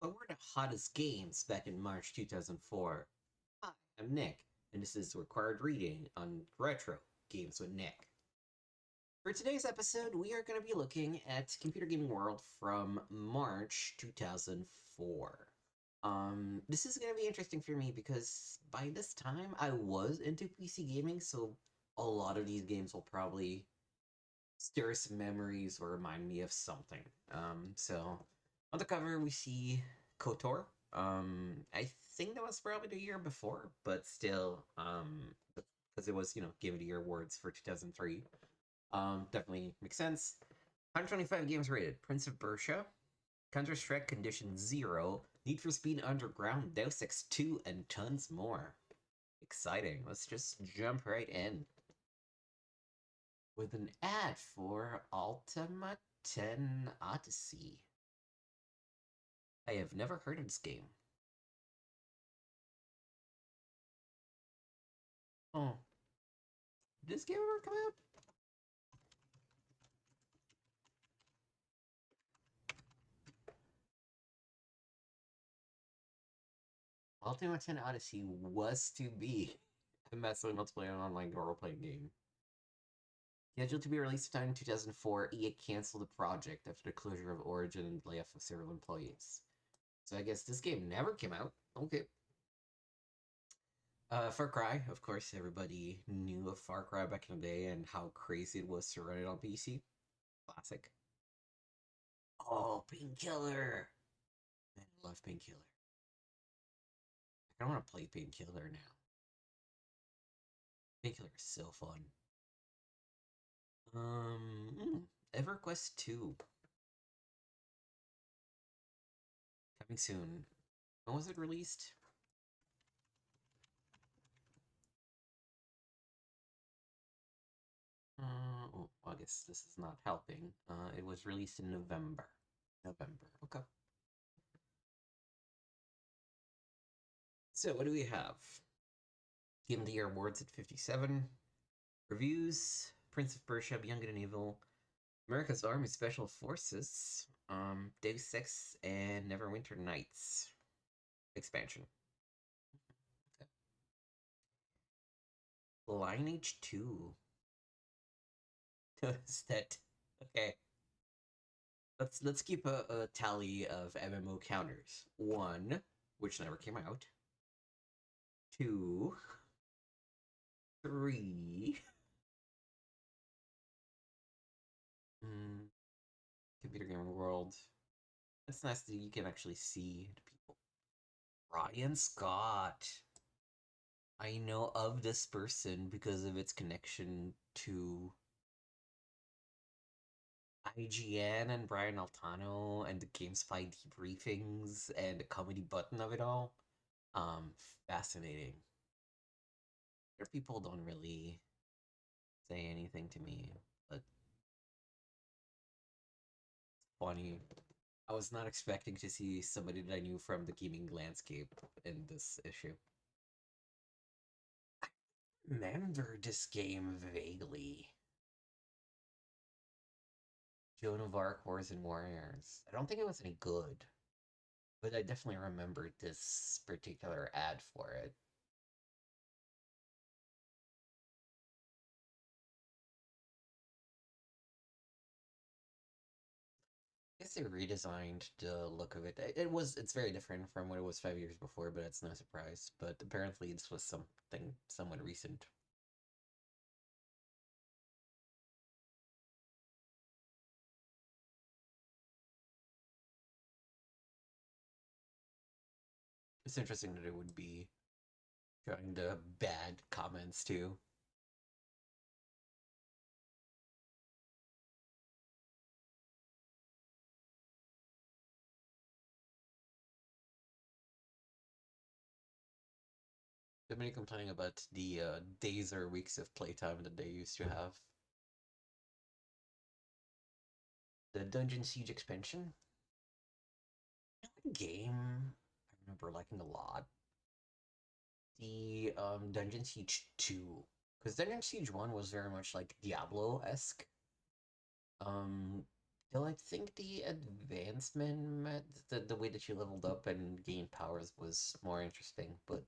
What were the hottest games back in March 2004? Hi, I'm Nick, and this is Required Reading on Retro Games with Nick. For today's episode, we are going to be looking at Computer Gaming World from March 2004. This is going to be interesting for me because by this time I was into PC gaming, so a lot of these games will probably stir some memories or remind me of something. So on the cover we see KOTOR. I think that was probably the year before, but still, because it was Game of the Year awards for 2003. Definitely makes sense. 125 games rated: Prince of Persia, Counter-Strike Condition Zero, Need for Speed Underground, Deus Ex 2, and tons more. Exciting. Let's just jump right in with an ad for Ultima 10 Odyssey. I have never heard of this game. Oh, did this game ever come out? Ultima 10 Odyssey was to be a massively multiplayer online role-playing game. Scheduled to be released sometime in 2004, EA canceled the project after the closure of Origin and layoff of several employees. So I guess this game never came out. Okay. Far Cry, of course, everybody knew of Far Cry back in the day and how crazy it was to run it on PC. Classic. Oh, Painkiller! Man, I love Painkiller. I want to play Painkiller now. Painkiller is so fun. EverQuest 2. Coming soon. When was it released? Oh, I guess this is not helping. It was released in November. November, okay. So, what do we have? Game of the Year awards at 57. Reviews: Prince of Persia, Beyond Good and Evil, America's Army Special Forces, Deus Ex, and Neverwinter Nights expansion. Okay. Lineage 2. Is that okay? Let's keep a tally of MMO counters. 1, which never came out. 2, 3. Computer Gaming World. It's nice that you can actually see the people. Ryan Scott. I know of this person because of its connection to IGN and Brian Altano and the GameSpy debriefings and the comedy button of it all. Fascinating. Their people don't really say anything to me, but funny. I was not expecting to see somebody that I knew from the gaming landscape in this issue. I remember this game vaguely. Joan of Arc, Wars and Warriors. I don't think it was any good, but I definitely remembered this particular ad for it. I guess they redesigned the look of it. It's very different from what it was 5 years before, but it's no surprise. But apparently this was something somewhat recent. It's interesting that it would be showing the bad comments too. Somebody complaining about the days or weeks of playtime that they used to have. The Dungeon Siege expansion. Game I remember liking a lot. The Dungeon Siege 2. Because Dungeon Siege 1 was very much like Diablo-esque. Um Though I think the the way that you leveled up and gained powers was more interesting, but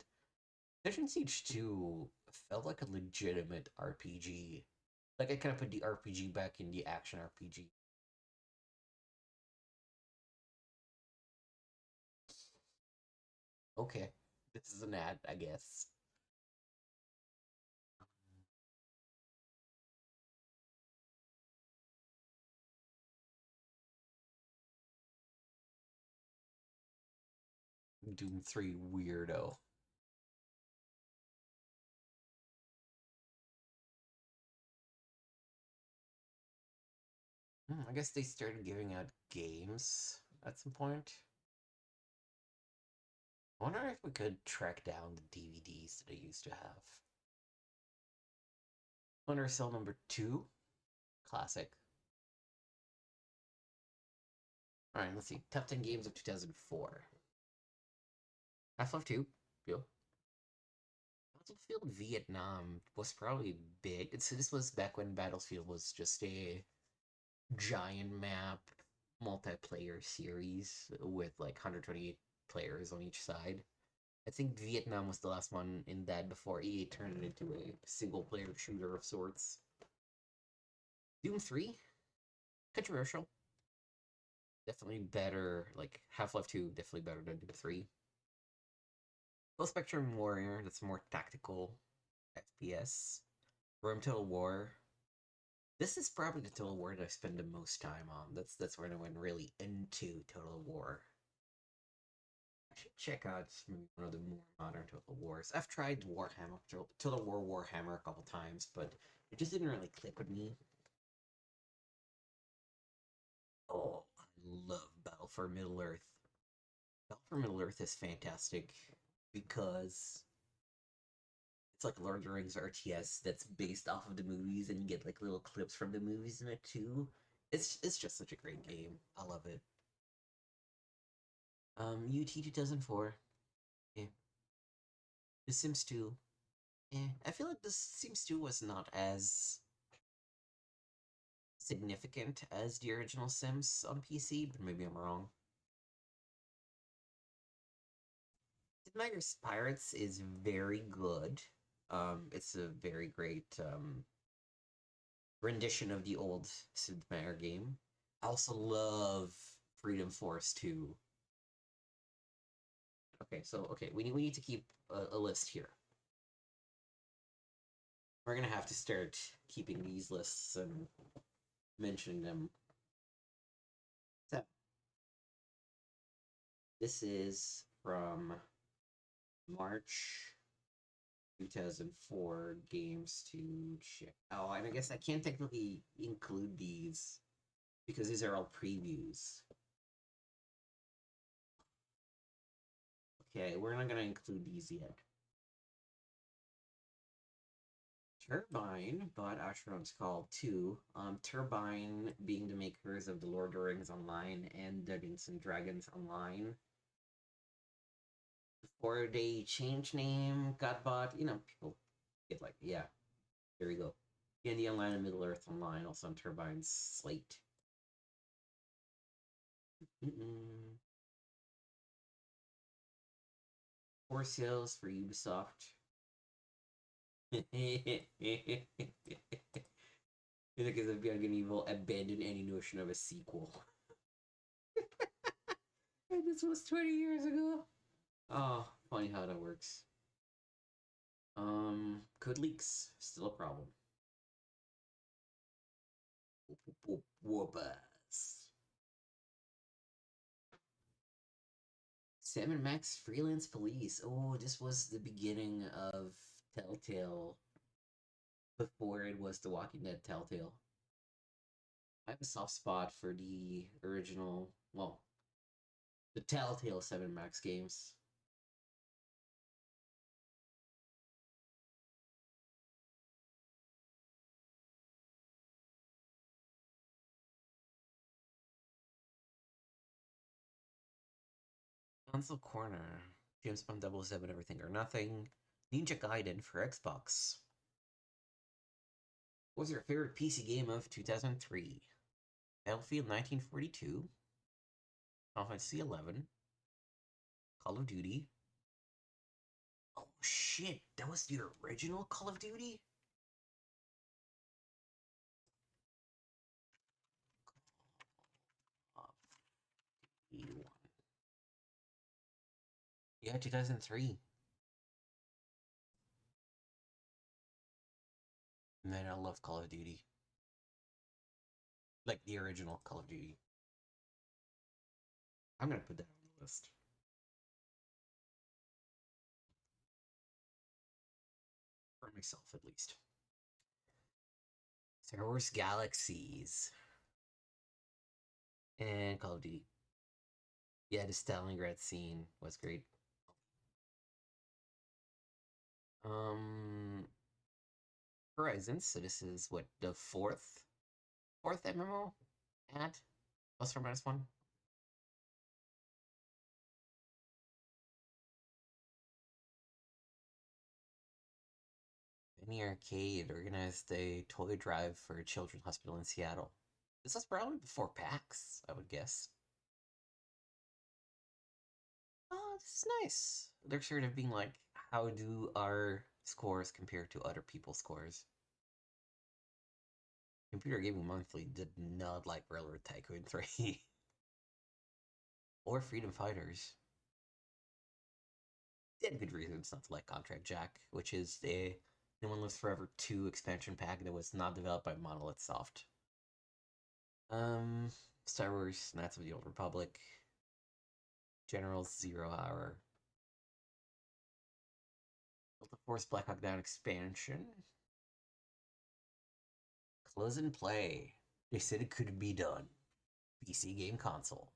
Mission Siege 2 felt like a legitimate RPG. Like I kind of put the RPG back in the action RPG. Okay, this is an ad, I guess. Doom 3 weirdo. I guess they started giving out games at some point. I wonder if we could track down the DVDs that I used to have. Splinter Cell number 2, classic. Alright, let's see. Top 10 games of 2004. Half-Life 2, Bill. Battlefield Vietnam was probably big. This was back when Battlefield was just a giant map multiplayer series with like 128 players on each side. I think Vietnam was the last one in that before EA turned it into a single player shooter of sorts. Doom 3, controversial. Definitely better, like Half-Life 2, definitely better than Doom 3. Full Spectrum Warrior, that's more tactical FPS. Rome Total War. This is probably the Total War that I spend the most time on. That's when I went really into Total War. I should check out maybe one of the more modern Total Wars. I've tried Warhammer, Total War Warhammer a couple times, but it just didn't really click with me. Oh, I love Battle for Middle Earth. Battle for Middle Earth is fantastic because it's like Lord of the Rings RTS that's based off of the movies, and you get like little clips from the movies in it too. It's just such a great game. I love it. UT 2004. Yeah. The Sims 2. Yeah. I feel like The Sims 2 was not as significant as the original Sims on PC, but maybe I'm wrong. Sid Meier's Pirates is very good. It's a very great rendition of the old Sid Meier game. I also love Freedom Force 2. Okay, we need to keep a list here. We're gonna have to start keeping these lists and mentioning them. So this is from March 2004 games to check. Oh, and I guess I can't technically include these because these are all previews. Okay, we're not gonna include these yet. Turbine bought Asheron's Call 2. Turbine being the makers of the Lord of the Rings Online and Dungeons and Dragons Online. Before they changed name, got bought, people get like, yeah, there we go. D&D Online and Middle Earth Online, also on Turbine's slate. Four sales for Ubisoft. Because of Beyond Good and Evil abandoned any notion of a sequel. And this was 20 years ago. Oh, funny how that works. Code leaks, still a problem. Whoopas. Sam and Max Freelance Police. Oh, this was the beginning of Telltale before it was The Walking Dead Telltale. I have a soft spot for the original, well, the Telltale 7 Max games. Console Corner, James Bond 007 Everything or Nothing, Ninja Gaiden for Xbox. What was your favorite PC game of 2003? Battlefield 1942, Final Fantasy 11, Call of Duty. Oh shit, that was the original Call of Duty? E1. Yeah, 2003. Man, I love Call of Duty. Like the original Call of Duty. I'm gonna put that on the list. For myself, at least. Star Wars Galaxies. And Call of Duty. Yeah, the Stalingrad scene was great. Um, Horizons. So this is what the fourth MMO at plus or minus one. Penny Arcade organized a toy drive for a children's hospital in Seattle. This was probably before PAX, I would guess. Oh, this is nice. They're sort of being like, how do our scores compare to other people's scores? Computer Gaming Monthly did not like Railroad Tycoon 3 or Freedom Fighters. They had good reasons not to like Contract Jack, which is a No One Lives Forever 2 expansion pack that was not developed by Monolith Soft. Star Wars Knights of the Old Republic, General's Zero Hour, Delta Force Black Hawk Down expansion, Close and Play. They said it couldn't be done. PC game console.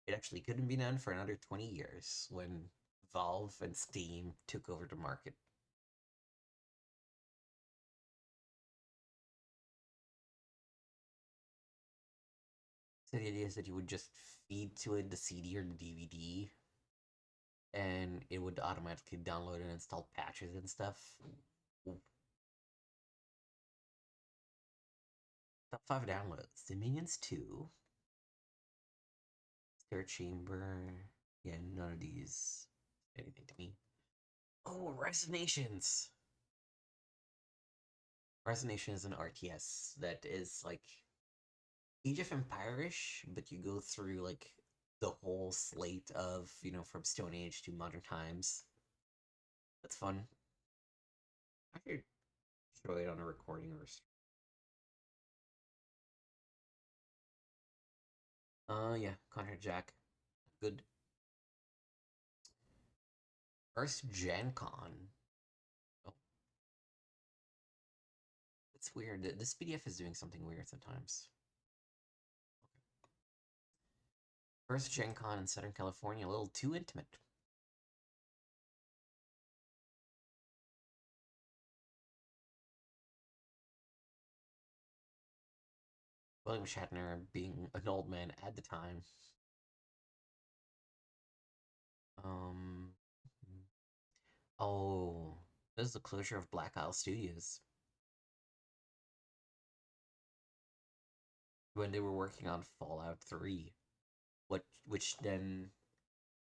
It actually couldn't be done for another 20 years when Valve and Steam took over the market. So the idea is that you would just feed to it the CD or the DVD, and it would automatically download and install patches and stuff. Top 5 downloads. The Minions 2. Star Chamber. Yeah, none of these anything to me. Oh, Rise of Nations! Rise of Nations is an RTS that is like Age of Empire-ish, but you go through like the whole slate of, from Stone Age to modern times. That's fun. I could show it on a recording or yeah, Connor Jack. Good. First Gen Con. Oh, it's weird. This PDF is doing something weird sometimes. First Gen Con in Southern California, a little too intimate. William Shatner being an old man at the time. Um, oh, this is the closure of Black Isle Studios when they were working on Fallout 3, which then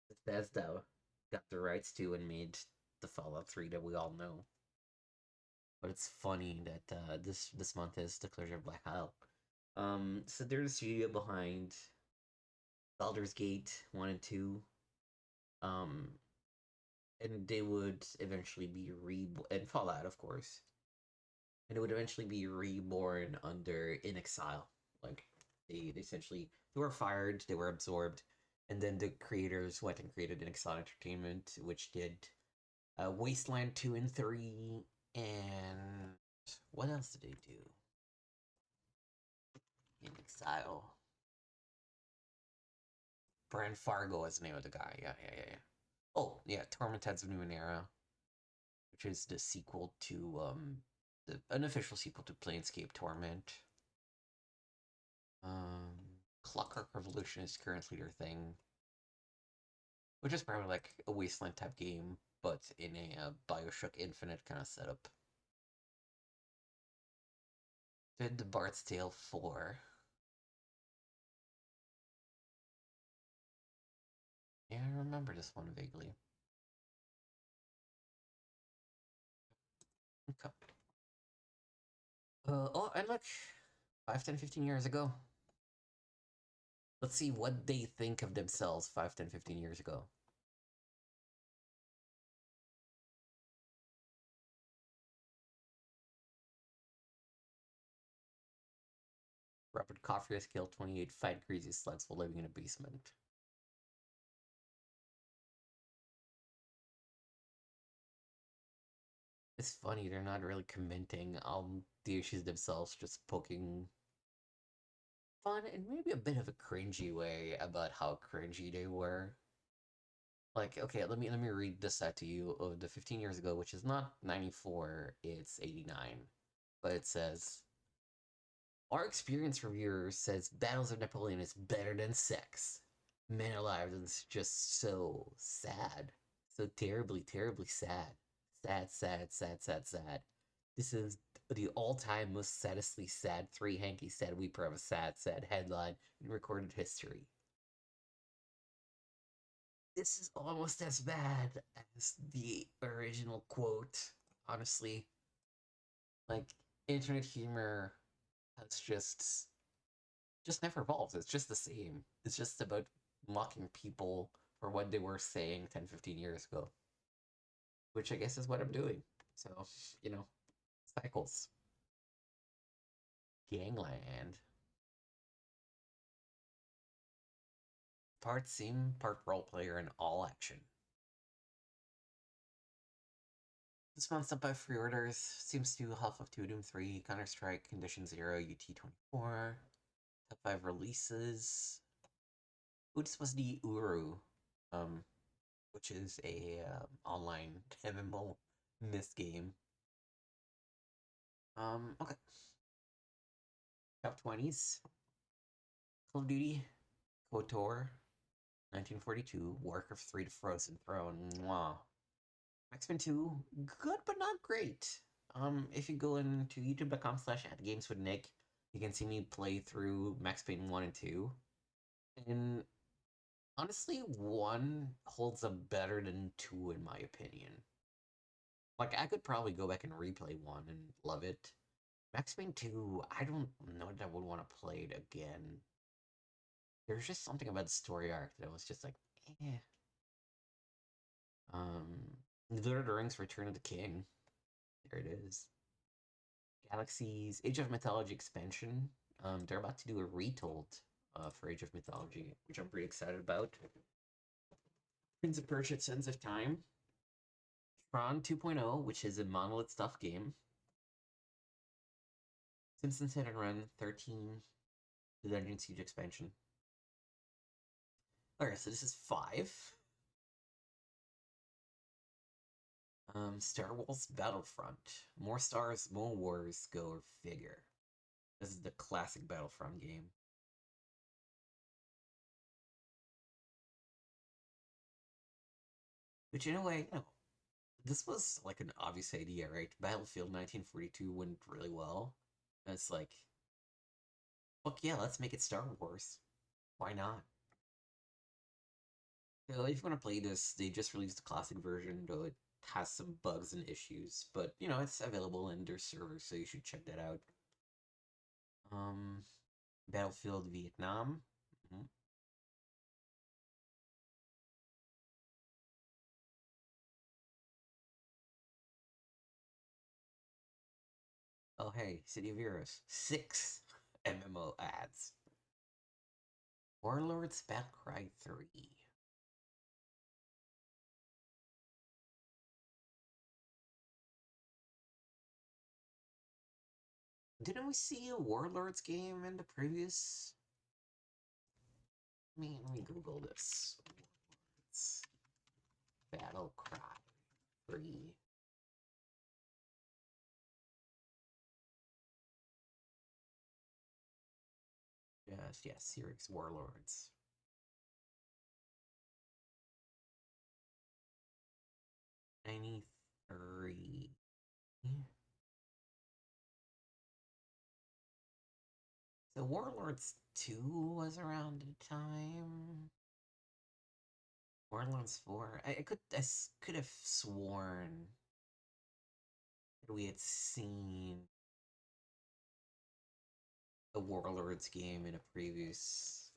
Bethesda got the rights to and made the Fallout 3 that we all know. But it's funny that this month is the closure of Black Isle. So they're the studio behind Baldur's Gate 1 and 2. Um, and they would eventually be and Fallout, of course. And it would eventually be reborn under In Exile. Like they essentially they were fired, they were absorbed, and then the creators went and created In Exile Entertainment, which did Wasteland 2 and 3, and what else did they do? In Exile. Brian Fargo is the name of the guy. Yeah. Oh, yeah, Tormented of Numenera, which is the sequel to the unofficial sequel to Planescape Torment. Clockwork Revolution is currently their thing, which is probably like a Wasteland type game, but in a Bioshock Infinite kind of setup. Did the Bard's Tale 4. remember this one vaguely. Okay. Oh, and look, 5, 10, 15 years ago. Let's see what they think of themselves 5, 10, 15 years ago. Rapid coffee scale 28, fight crazy slugs while living in a basement. It's funny, they're not really commenting on the issues themselves, just poking fun and maybe a bit of a cringy way about how cringy they were. Like, okay, let me read this out to you of the 15 years ago, which is not 94, it's 89. But it says, our experience reviewer says Battles of Napoleon is better than sex. Man alive, it's just so sad. So terribly, terribly sad. Sad, sad, sad, sad, sad. This is the all-time most saddestly sad three hanky sad weeper of a sad, sad headline in recorded history. This is almost as bad as the original quote, honestly. Like, internet humor has just never evolves. It's just the same. It's just about mocking people for what they were saying 10, 15 years ago. Which I guess is what I'm doing. So, you know, cycles. Gangland. Part sim, part role player, and all action. This month's up by pre-orders. Seems to Half of 2, Doom 3, Counter-Strike, Condition 0, UT24. Top 5 releases. Ooh, this was the Uru, um, which is a online MMO myth game. Okay. Top 20s. Call of Duty, KOTOR, 1942, Warcraft 3 to Frozen Throne. Mwah. X-Men 2, good but not great. If you go into youtube.com/@gameswithnick, you can see me play through Max Payne 1 and 2. And honestly, 1 holds up better than 2 in my opinion. Like, I could probably go back and replay 1 and love it. Max Payne 2, I don't know that I would want to play it again. There's just something about the story arc that was just like, eh. Lord of the Rings Return of the King. There it is. Galaxy's Age of Mythology expansion. They're about to do a retold for Age of Mythology, which I'm pretty excited about. Prince of Persia: Sands of Time. Tron 2.0, which is a Monolith stuff game. Simpsons Hit and Run 13, the Dungeon Siege expansion. Alright, so this is 5. Star Wars Battlefront. More stars, more wars, go figure. This is the classic Battlefront game. Which in a way, you know, this was like an obvious idea, right? Battlefield 1942 went really well. And it's like, fuck yeah, let's make it Star Wars. Why not? So if you want to play this, they just released the classic version, though it has some bugs and issues. But, you know, it's available in their servers, so you should check that out. Battlefield Vietnam. Mm-hmm. Oh, hey, City of Heroes. 6 MMO ads. Warlords Battlecry 3. Didn't we see a Warlords game in the previous? Let me Google this. Warlords Battlecry 3. Yes, Series Warlords. 93. So Warlords 2 was around the time. Borderlands 4. I could have sworn that we had seen the Warlords game in a previous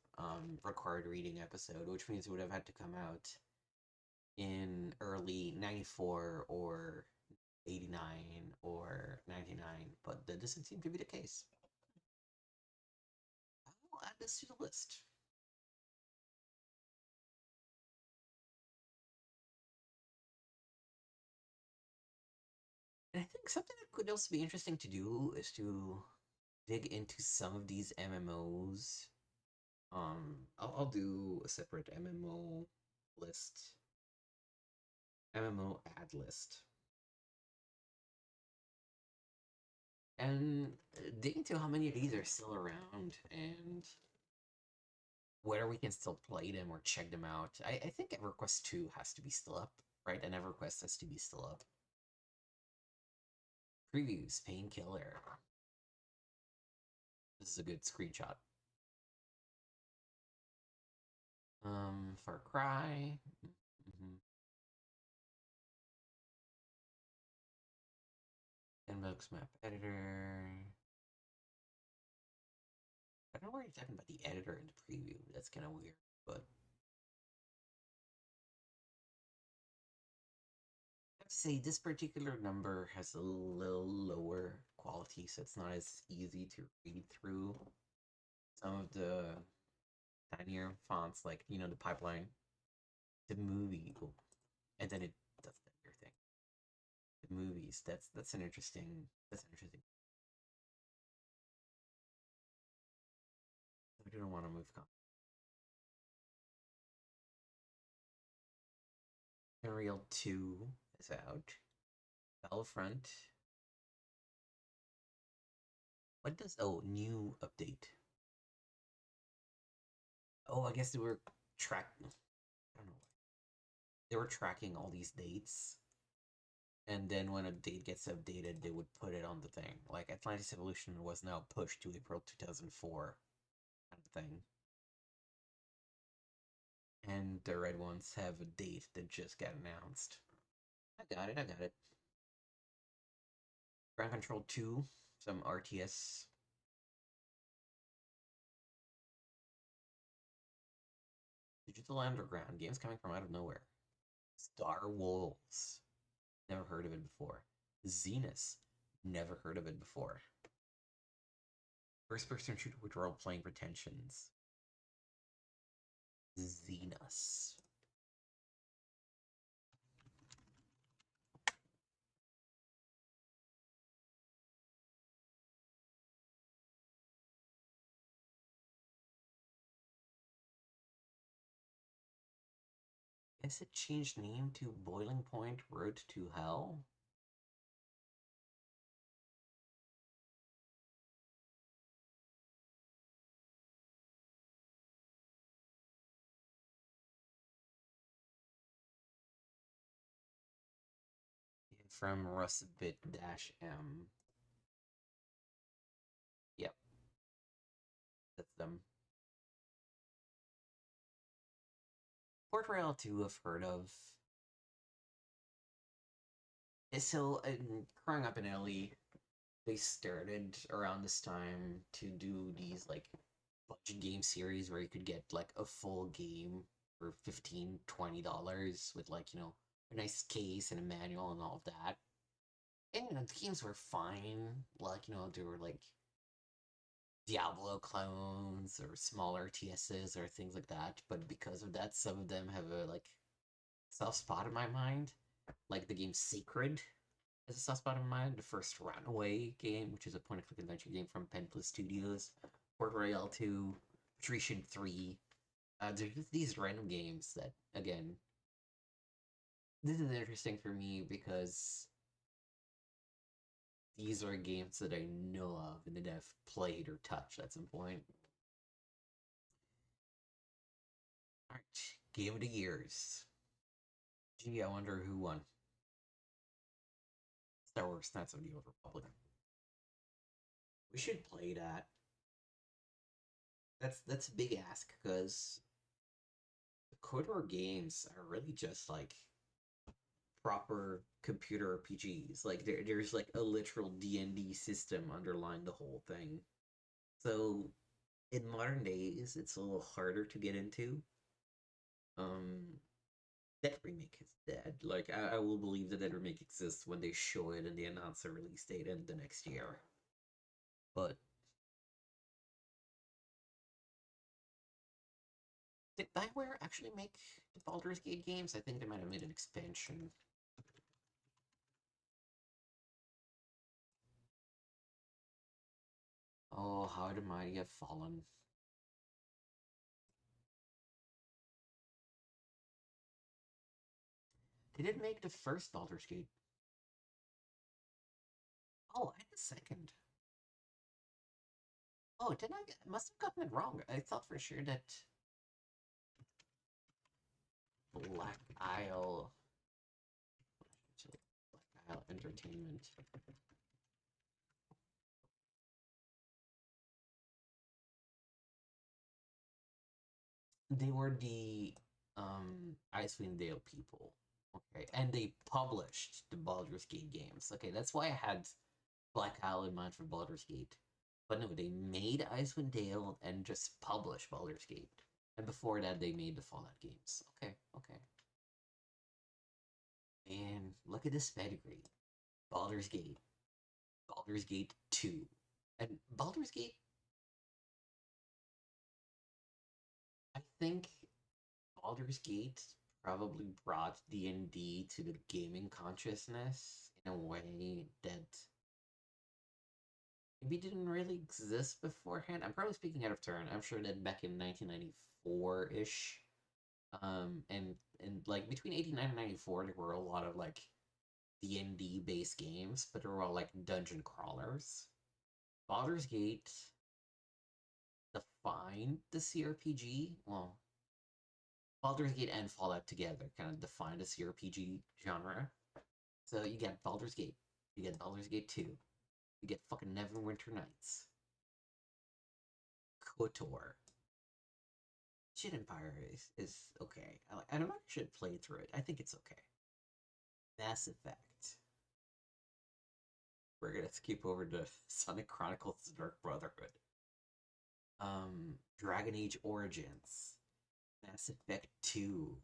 required reading episode, which means it would have had to come out in early 94 or 89 or 99, but that doesn't seem to be the case. I'll add this to the list. And I think something that could also be interesting to do is to dig into some of these MMOs. I'll do a separate MMO list, MMO ad list, and dig into how many of these are still around and where we can still play them or check them out. I think EverQuest 2 has to be still up, right? And EverQuest has to be still up. Previews, Painkiller. This is a good screenshot. Far Cry. Mm-hmm. Inbox map editor. I don't know why you're talking about the editor in the preview. That's kind of weird, but I have to say this particular number has a little lower quality, so it's not as easy to read through some of the tinier fonts, like the pipeline, the movie, and then it does that weird thing. The movies. That's an interesting. That's an interesting. I don't want to move. Unreal 2 is out. Battlefront. What does new update? Oh, I guess they were I don't know. They were tracking all these dates, and then when a date gets updated, they would put it on the thing. Like Atlantis Evolution was now pushed to April 2004, kind of thing. And the red ones have a date that just got announced. I got it. I got it. Ground Control 2, some RTS. Digital Underground, games coming from out of nowhere. Star Wolves, never heard of it before. Zenus, never heard of it before. First person shooter with role playing pretensions. Zenus. Guess it changed name to Boiling Point Road to Hell? From Rusbit-M. Yep, that's them. Port Royal 2 I've heard of. So, growing up in Italy, they started around this time to do these like budget game series where you could get like a full game for $15-20 with like a nice case and a manual and all of that. And the games were fine. Like they were like Diablo clones or smaller TSs or things like that. But because of that, some of them have a like soft spot in my mind. Like the game Sacred has a soft spot in my mind. The first Runaway game, which is a point and click adventure game from Penplus Studios. Port Royale 2, Patrician 3. There's just these random games that, again, this is interesting for me because these are games that I know of and that I've played or touched at some point. Alright, Game of the Years. Gee, I wonder who won. Star Wars Knights of the Old Republic. We should play that. That's a big ask because KOTOR games are really just like proper computer RPGs. Like there's like a literal D&D system underlying the whole thing. So in modern days, it's a little harder to get into. Um, that remake is dead. Like I will believe that that remake exists when they show it and they announce a release date in the next year. But did Bioware actually make the Baldur's Gate games? I think they might have made an expansion. Oh, how the mighty have fallen. They didn't make the first Baldur's Gate. Oh, and the second. Oh, did I must have gotten it wrong. I thought for sure that Black Isle Black Isle Entertainment. They were the Icewind Dale people. Okay. And they published the Baldur's Gate games. Okay, that's why I had Black Isle in mind for Baldur's Gate. But no, they made Icewind Dale and just published Baldur's Gate. And before that, they made the Fallout games. Okay, okay. And look at this pedigree. Baldur's Gate. Baldur's Gate 2. And Baldur's Gate, I think Baldur's Gate probably brought D&D to the gaming consciousness in a way that maybe didn't really exist beforehand. I'm probably speaking out of turn. I'm sure that back in 1994-ish, and like between 89 and 94, there were a lot of like D&D based games, but they were all like dungeon crawlers. Baldur's Gate defined the CRPG. Well, Baldur's Gate and Fallout together kind of defined the CRPG genre. So you get Baldur's Gate, you get Baldur's Gate 2, you get fucking Neverwinter Nights, KOTOR. Shit Empire is okay. I don't know if I should play through it. I think it's okay. Mass Effect. We're gonna skip over to Sonic Chronicles The Dark Brotherhood. Dragon Age Origins. Mass Effect 2.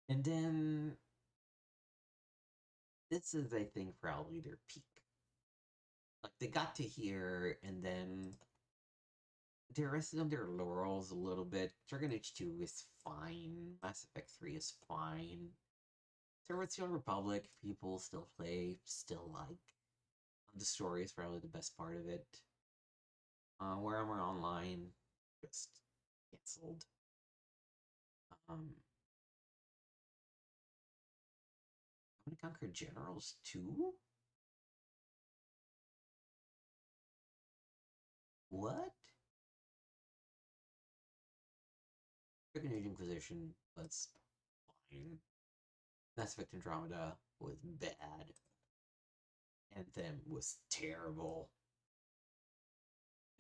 And then this is I think probably their peak. Like they got to here and then they rested on their laurels a little bit. Dragon Age 2 is fine. Mass Effect 3 is fine. Star Republic, people still play, still like. The story is probably the best part of it. Warhammer Online, just canceled. Um, Command and Conquer Generals 2? What? Dragon Age Inquisition was fine. Mass Effect Andromeda was bad. Anthem was terrible.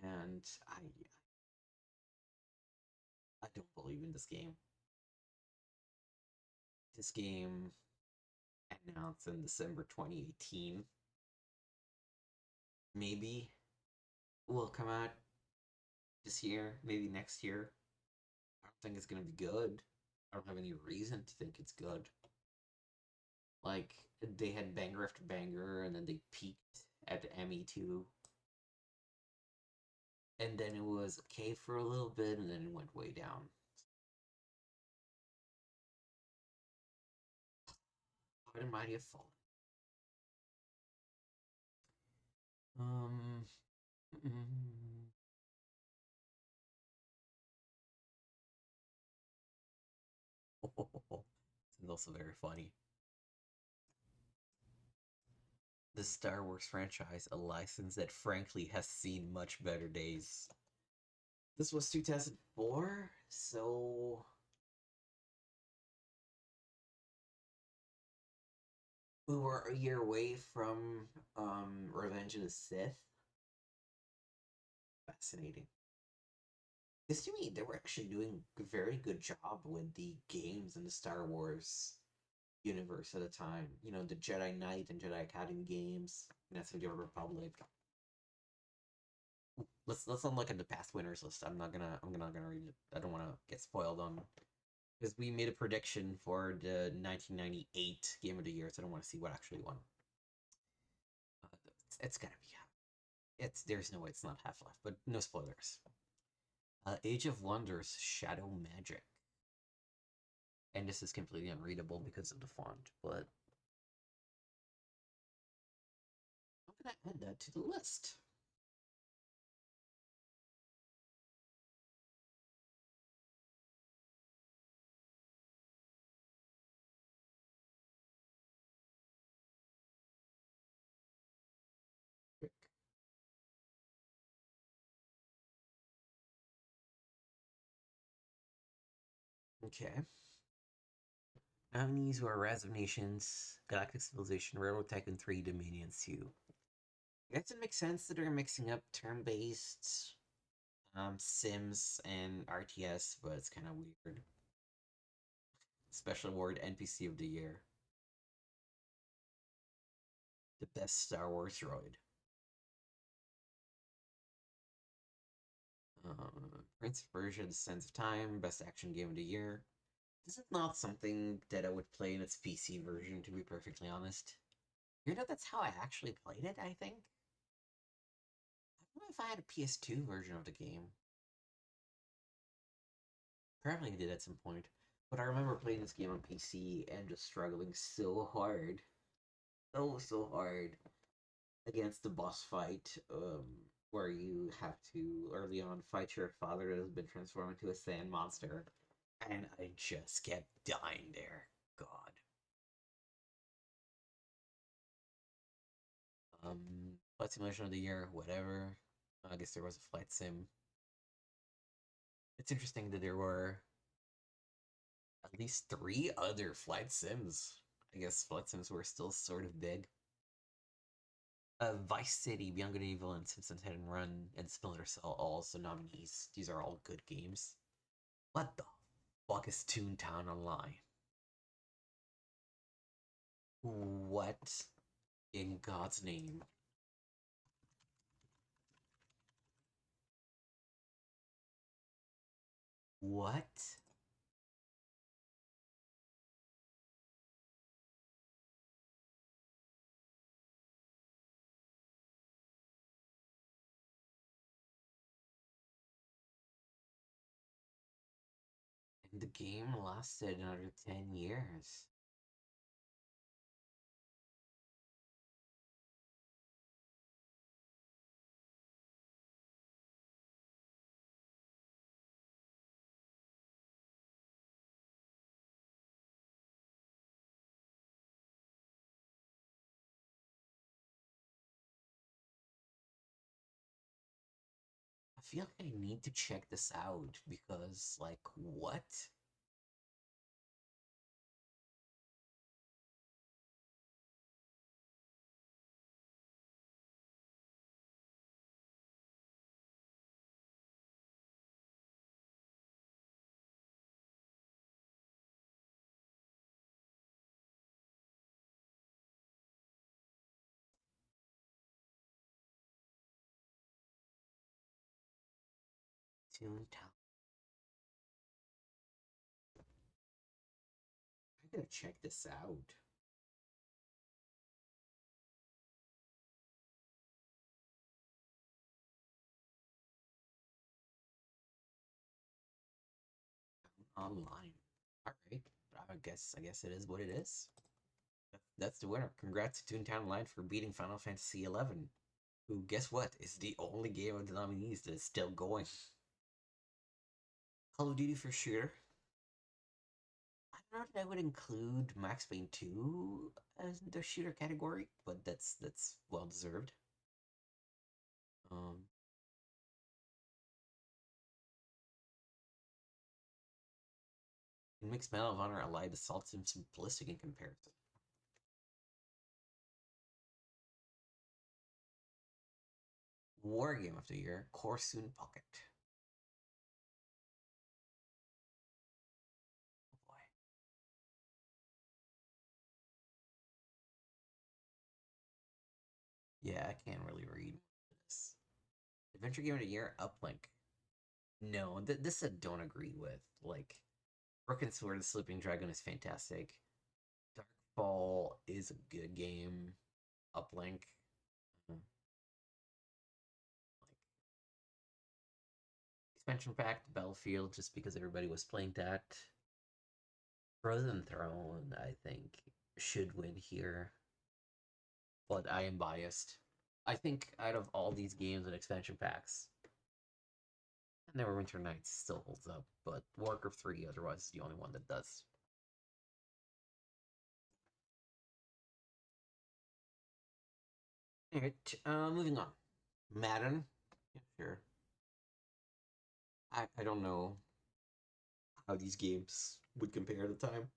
And I don't believe in this game. This game announced in December 2018. Maybe will come out this year, maybe next year. I don't think it's gonna be good. I don't have any reason to think it's good. Like they had banger after banger, and then they peaked at ME2, and then it was okay for a little bit, and then it went way down. How did Mighty have fallen? Um, it's also very funny. The Star Wars franchise, a license that frankly has seen much better days. This was 2004, so we were a year away from Revenge of the Sith. Fascinating. Because to me, they were actually doing a very good job with the games in the Star Wars universe at the time. You know, the Jedi Knight and Jedi Academy games, Knights of the Old Republic. Let's not look at the past winners list. I'm not gonna read it. I don't want to get spoiled on because we made a prediction for the 1998 Game of the Year, so I don't want to see what actually won. It's gotta be. It's there's no way it's not Half Life, but no spoilers. Age of Wonders Shadow Magic, and this is completely unreadable because of the font, but I'm gonna add that to the list. Okay. Nominees were Rise of Nations, Galactic Civilization, Railroad Tycoon 3, Dominion 2. I guess it makes sense that they're mixing up turn-based Sims and RTS, but it's kind of weird. Special award NPC of the year. The best Star Wars droid. Prince of Persia: The Sands of Time, best action game of the year. This is not something that I would play in its PC version, to be perfectly honest. You know, that's how I actually played it, I think. I don't know if I had a PS2 version of the game. Probably did at some point. But I remember playing this game on PC and just struggling so hard. So hard against the boss fight, where you have to early on fight your father that has been transformed into a sand monster. And I just kept dying there. God. Flight simulation of the year, whatever. I guess there was a flight sim. It's interesting that there were at least three other flight sims. I guess flight sims were still sort of big. Vice City, Beyond Good and Evil, and Simpsons Hit and Run, and Splinter Cell also nominees. These are all good games. What the fuck is ToonTown Online? What in God's name? What? And the game lasted another 10 years. I feel like I need to check this out because, like, what? ToonTown. I gotta check this out. Online. All right. I guess it is what it is. That's the winner. Congrats to Toontown Online for beating Final Fantasy XI, who, guess what, is the only game of the nominees that is still going. Call of Duty for shooter. I don't know that I would include Max Payne 2 as the shooter category, but that's well deserved. Um, Mixed Medal of Honor Allied Assault seems simplistic in comparison. War Game of the Year, Corsoon Pocket. Yeah, I can't really read this. Adventure Game of the Year, Uplink. No, this I don't agree with. Like, Broken Sword, The Sleeping Dragon is fantastic. Darkfall is a good game. Uplink, like expansion pack, Battlefield, just because everybody was playing that. Frozen Throne, I think, should win here, but I am biased. I think out of all these games and expansion packs, Neverwinter Nights still holds up, but Warcraft 3 otherwise is the only one that does. Alright, moving on. Madden. Yeah, sure. I don't know how these games would compare at the time.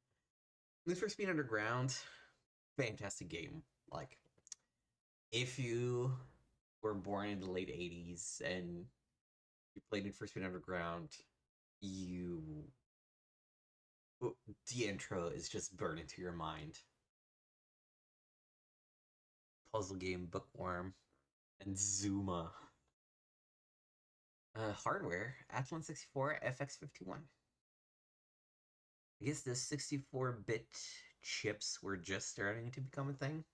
Need for Speed Underground, fantastic game. Like, if you were born in the late 80s and you played Need for Speed Underground, you the intro is just burned into your mind. Puzzle game, Bookworm, and Zuma. Hardware, Athlon 64, FX51. I guess the 64-bit chips were just starting to become a thing.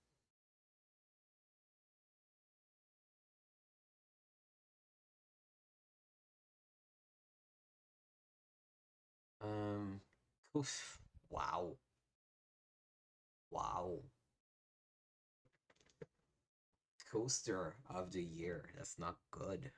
Um, oof, wow. Wow. Coaster of the year. That's not good.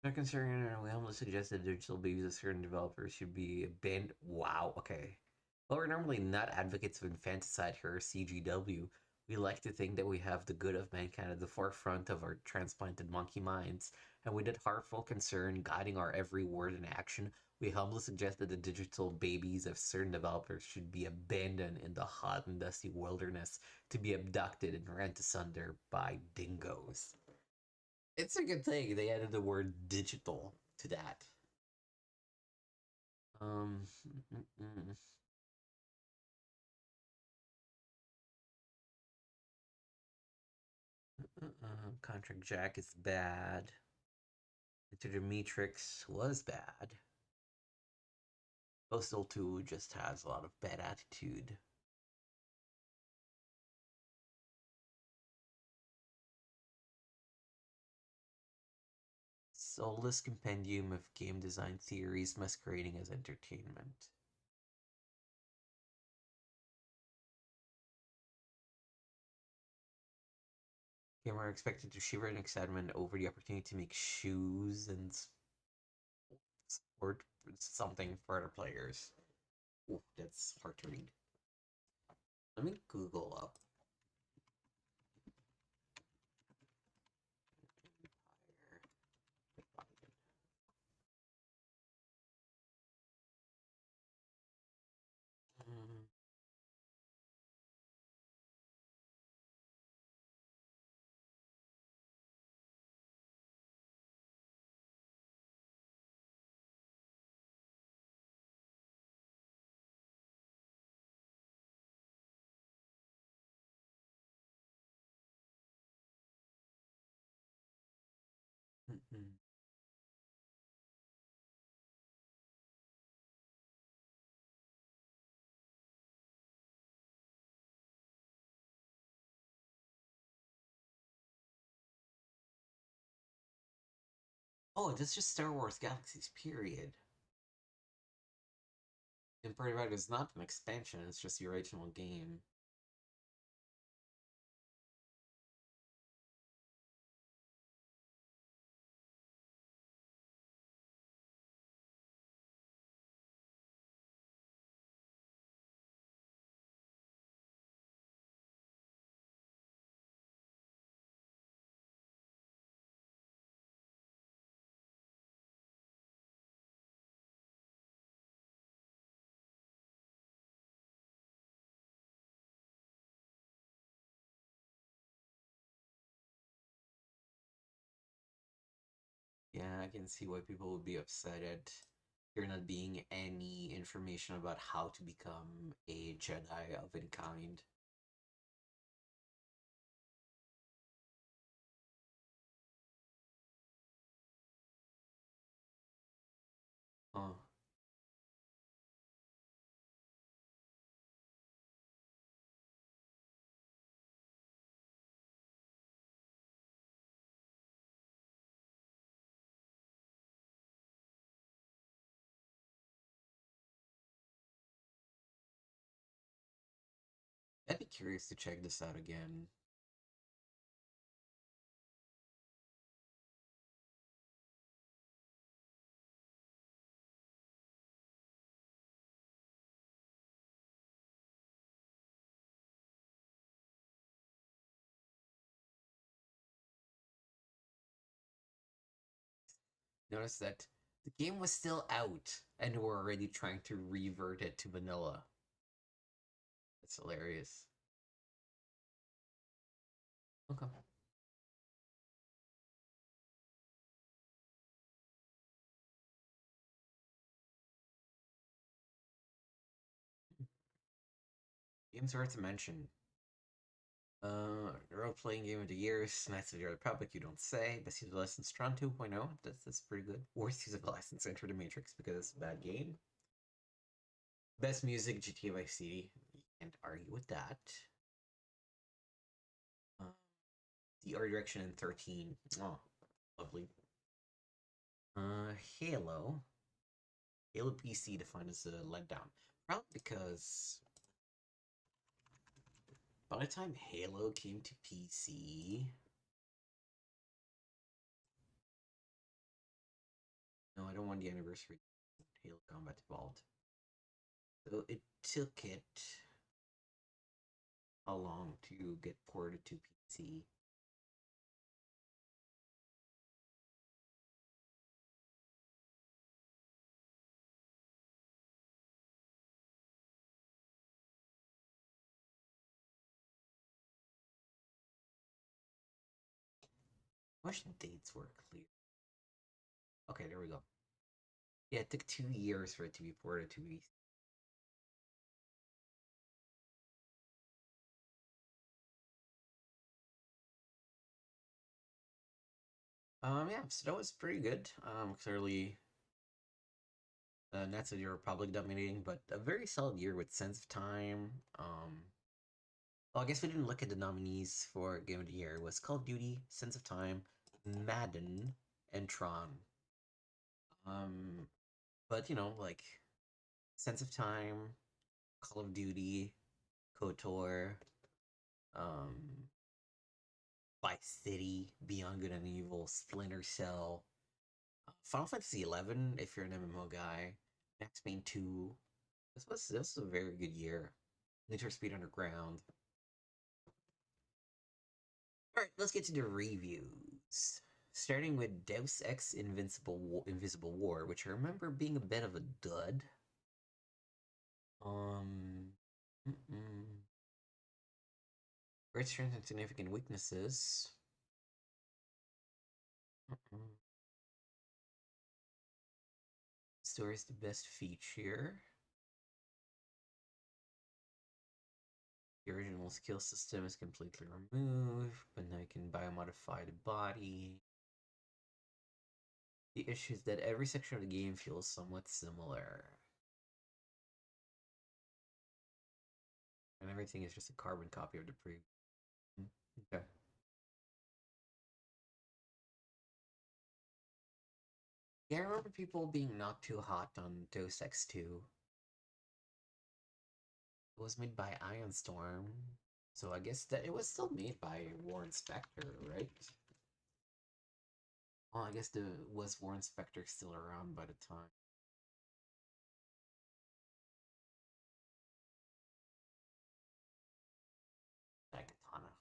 Not considering we almost suggested digital babies of certain developers should be banned. Wow, okay. While we're normally not advocates of infanticide here at CGW, we like to think that we have the good of mankind at the forefront of our transplanted monkey minds, and with that heartfelt concern guiding our every word and action, we humbly suggest that the digital babies of certain developers should be abandoned in the hot and dusty wilderness to be abducted and rent asunder by dingoes. It's a good thing they added the word digital to that. Um, mm, mm, mm. Contract Jack is bad. Into the Matrix was bad. Postal 2 just has a lot of bad attitude. Soulless compendium of game design theories masquerading as entertainment. Gamer are expected to shiver in excitement over the opportunity to make shoes and or something for other players. Ooh, that's hard to read. Let me Google up Empire. Mm, mm. Oh, that's just Star Wars Galaxies, period. Empire Divided is not an expansion, it's just the original game. Yeah, I can see why people would be upset at there not being any information about how to become a Jedi of any kind. curious to check this out again. Notice that the game was still out and we're already trying to revert it to vanilla. That's hilarious. Okay. Games worth to mention. Role-playing game of the year, Knights of the Republic, you don't say. Best use of license, Tron 2.0, that's pretty good. Worst use of license, Enter the Matrix, because it's a bad game. Best music, GTA Vice City, you can't argue with that. The art direction in 13, oh, lovely. Halo. Halo PC defined as a letdown. Probably because by the time Halo came to PC, no, I don't want the anniversary. Halo Combat Evolved. So it took it how long to get ported to PC? I wish the dates were clear. Okay, there we go. Yeah, it took 2 years for it to be ported to PC. Yeah, so that was pretty good. Clearly, Knights of the Republic dominating, but a very solid year with Sense of Time. Well, I guess we didn't look at the nominees for Game of the Year. It was Call of Duty, Sense of Time, Madden, and Tron. Um, but like Sense of Time, Call of Duty, KOTOR, um, Vice City, Beyond Good and Evil, Splinter Cell, Final Fantasy 11. If you're an MMO guy, Max Payne 2. This was a very good year. Need for Speed Underground. All right, let's get to the reviews. Starting with Deus Ex Invisible War, which I remember being a bit of a dud. Um, Great strengths and significant weaknesses. Story is the best feature. The original skill system is completely removed, but now you can biomodify the body. The issue is that every section of the game feels somewhat similar. And everything is just a carbon copy of the previous. Okay. Yeah, I remember people being not too hot on Deus Ex 2. It was made by Ion Storm, so I guess that it was still made by Warren Spector, right? Well, I guess was Warren Spector still around by the time? That katana.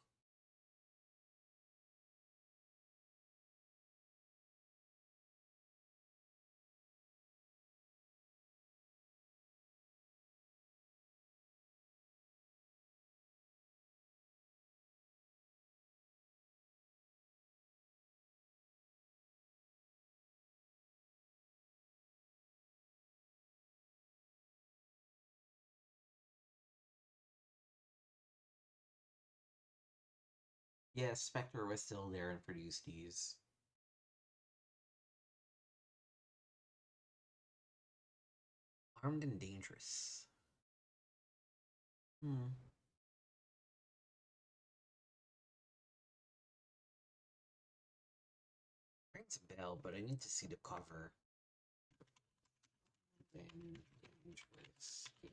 Yeah, Spectre was still there and produced these. Armed and Dangerous. Hmm. Rings a bell, but I need to see the cover. Then Dangerous game.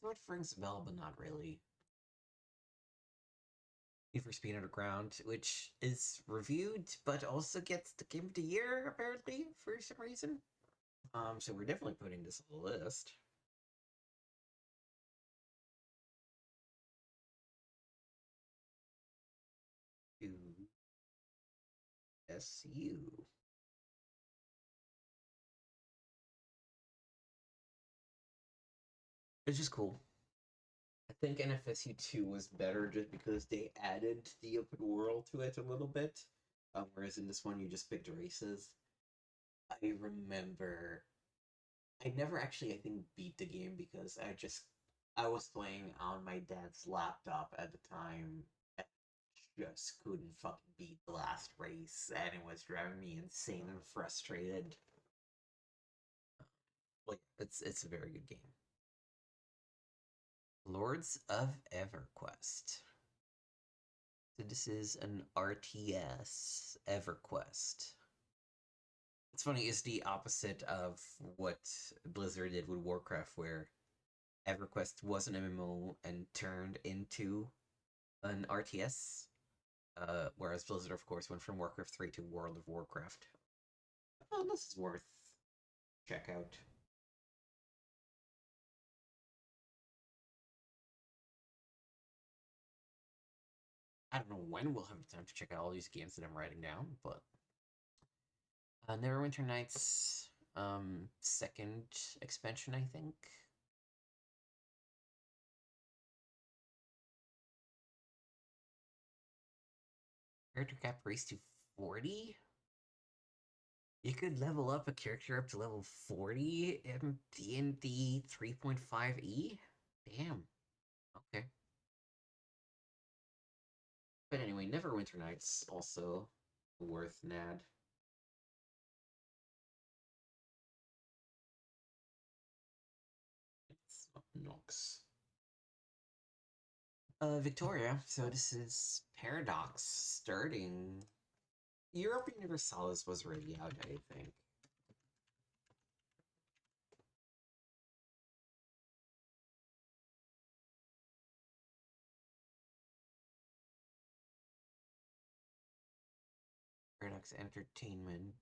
what rings a bell, but not really. Need for Speed Underground, which is reviewed, but also gets the Game of the Year, apparently, for some reason. So we're definitely putting this on the list. SU. It's just cool. I think NFSU 2 was better just because they added the open world to it a little bit. Whereas in this one, you just picked races. I remember I never actually, I think, beat the game because I was playing on my dad's laptop at the time. And just couldn't fucking beat the last race, and it was driving me insane and frustrated. Like, it's a very good game. Lords of EverQuest. So this is an RTS EverQuest. It's funny, it's the opposite of what Blizzard did with Warcraft, where EverQuest was an MMO and turned into an RTS. Whereas Blizzard, of course, went from Warcraft 3 to World of Warcraft. Oh, this is worth check out. I don't know when we'll have time to check out all these games that I'm writing down, but Neverwinter Nights, second expansion, I think. Character cap raised to 40? You could level up a character up to level 40 in D&D 3.5e? Damn. Okay. But anyway, Neverwinter Nights also worth NAD. It's Nox. Victoria, so this is Paradox starting. Europa Universalis was already out, I think. Paradox Entertainment.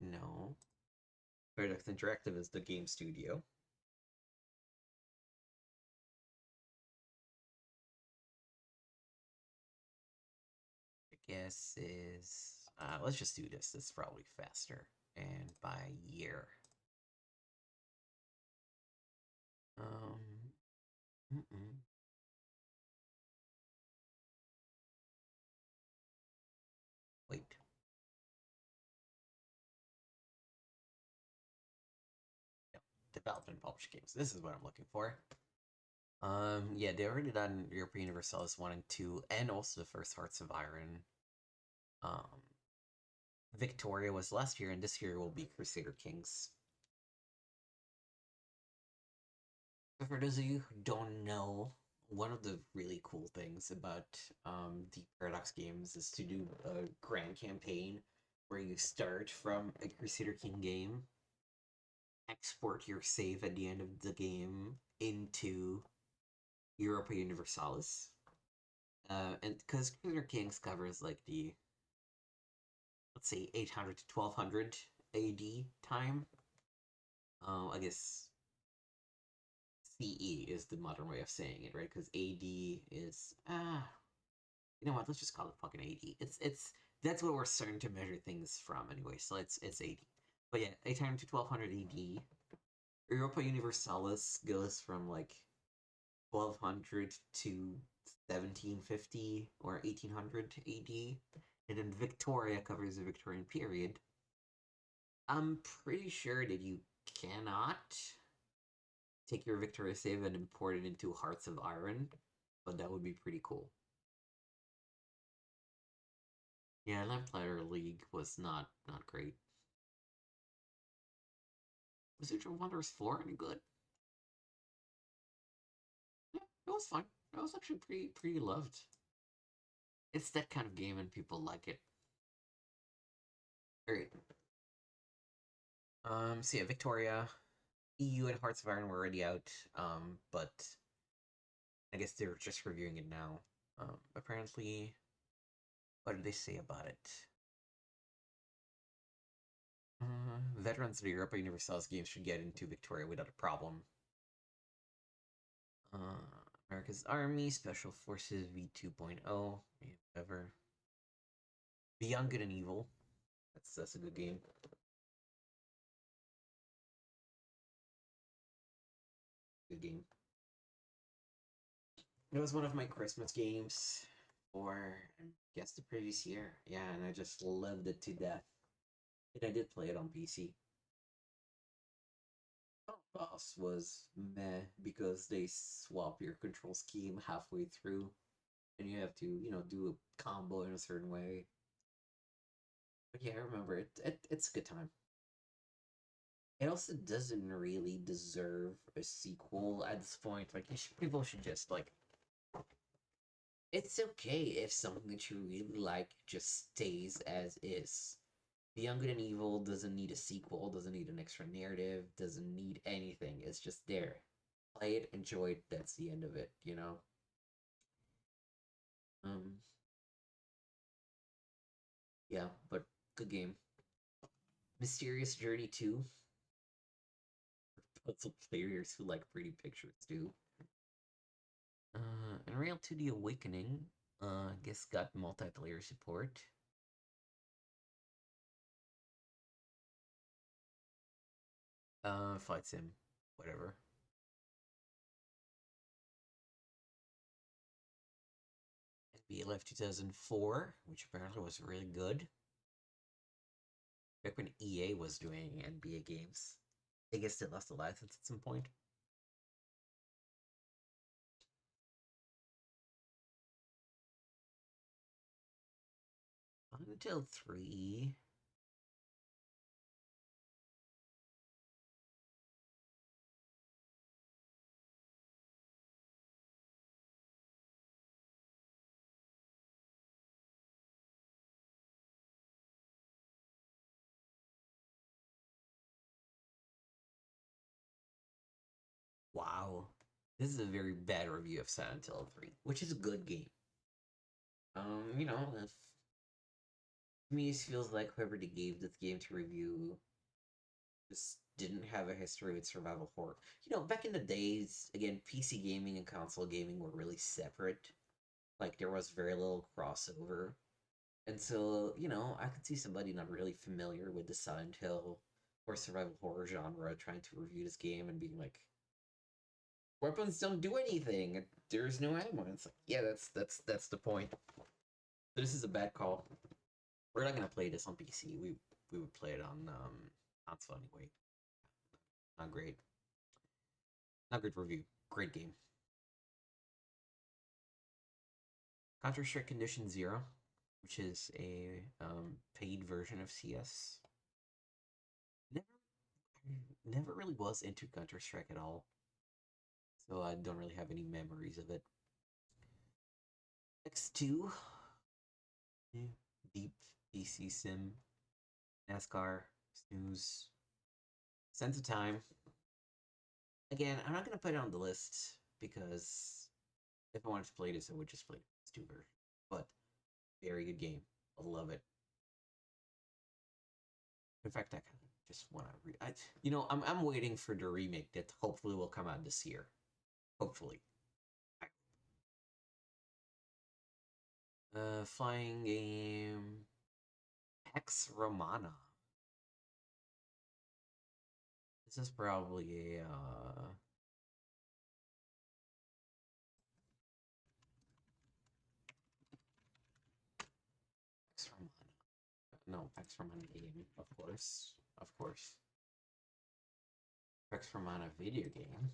No. Paradox Interactive is the game studio. I guess is let's just do this. This is probably faster. And by year. Mm-mm. Wait. No. Developed and published games. This is what I'm looking for. Yeah, they already done European Universalis 1 and 2, and also the first Hearts of Iron. Victoria was last year, and this year will be Crusader Kings. So for those of you who don't know, one of the really cool things about the Paradox games is to do a grand campaign where you start from a Crusader King game, export your save at the end of the game into Europa Universalis. And because Crusader Kings covers like the, let's say, 800 to 1200 AD time, I guess CE is the modern way of saying it, right? Because AD is you know what? Let's just call it fucking AD. It's that's what we're starting to measure things from anyway. So it's AD. But yeah, 800 to 1200 AD. Europa Universalis goes from like 1200 to 1750 or 1800 AD, and then Victoria covers the Victorian period. I'm pretty sure that you cannot take your Victoria save and import it into Hearts of Iron, but that would be pretty cool. Yeah, Lamplighter League was not great. Was Future Wanderers 4 any good? Yeah, it was fun. It was actually pretty loved. It's that kind of game and people like it. Alright. So yeah, Victoria. EU and Hearts of Iron were already out, but I guess they're just reviewing it now. Apparently, what did they say about it? Veterans of the Europa Universalis games should get into Victoria without a problem. America's Army, Special Forces V 2.0, whatever. Beyond Good and Evil. That's a good game. Good game. It was one of my Christmas games for, I guess, the previous year. Yeah, and I just loved it to death. And I did play it on PC. Boss was meh because they swap your control scheme halfway through, and you have to, do a combo in a certain way. But yeah, I remember it. It's a good time. It also doesn't really deserve a sequel at this point. Like, people should just like. It's okay if something that you really like just stays as is. Beyond Good and Evil doesn't need a sequel, doesn't need an extra narrative, doesn't need anything. It's just there. Play it, enjoy it. That's the end of it. Um, yeah, but good game. Mysterious Journey 2. Puzzle players who like pretty pictures too. Unreal 2D Awakening, I guess got multiplayer support. Flight Sim, whatever. NBA Live 2004, which apparently was really good. Back when EA was doing NBA games. I guess they lost the license at some point. Until 3. Wow. This is a very bad review of Silent Hill 3, which is a good game. If to me, it feels like whoever they gave this game to review just didn't have a history with survival horror. Back in the days, again, PC gaming and console gaming were really separate. Like, there was very little crossover. And so, I could see somebody not really familiar with the Silent Hill or survival horror genre trying to review this game and being like, weapons don't do anything. There's no ammo. And it's like, yeah, that's the point. So this is a bad call. We're not gonna play this on PC. We would play it on console anyway. Not great. Not good review. Great game. Counter Strike Condition Zero, which is a paid version of CS. Never, never really was into Counter Strike at all, so I don't really have any memories of it. X2, Deep PC Sim, NASCAR, Snooze, Sense of Time. Again, I'm not gonna put it on the list because if I wanted to play this, I would just play the PS2 version. But very good game. I love it. In fact, I kind of just want to read. I'm waiting for the remake that hopefully will come out this year. Hopefully. Flying game. Pax Romana. This is probably a Pax Romana. No, Pax Romana game, of course. Of course. Pax Romana video game.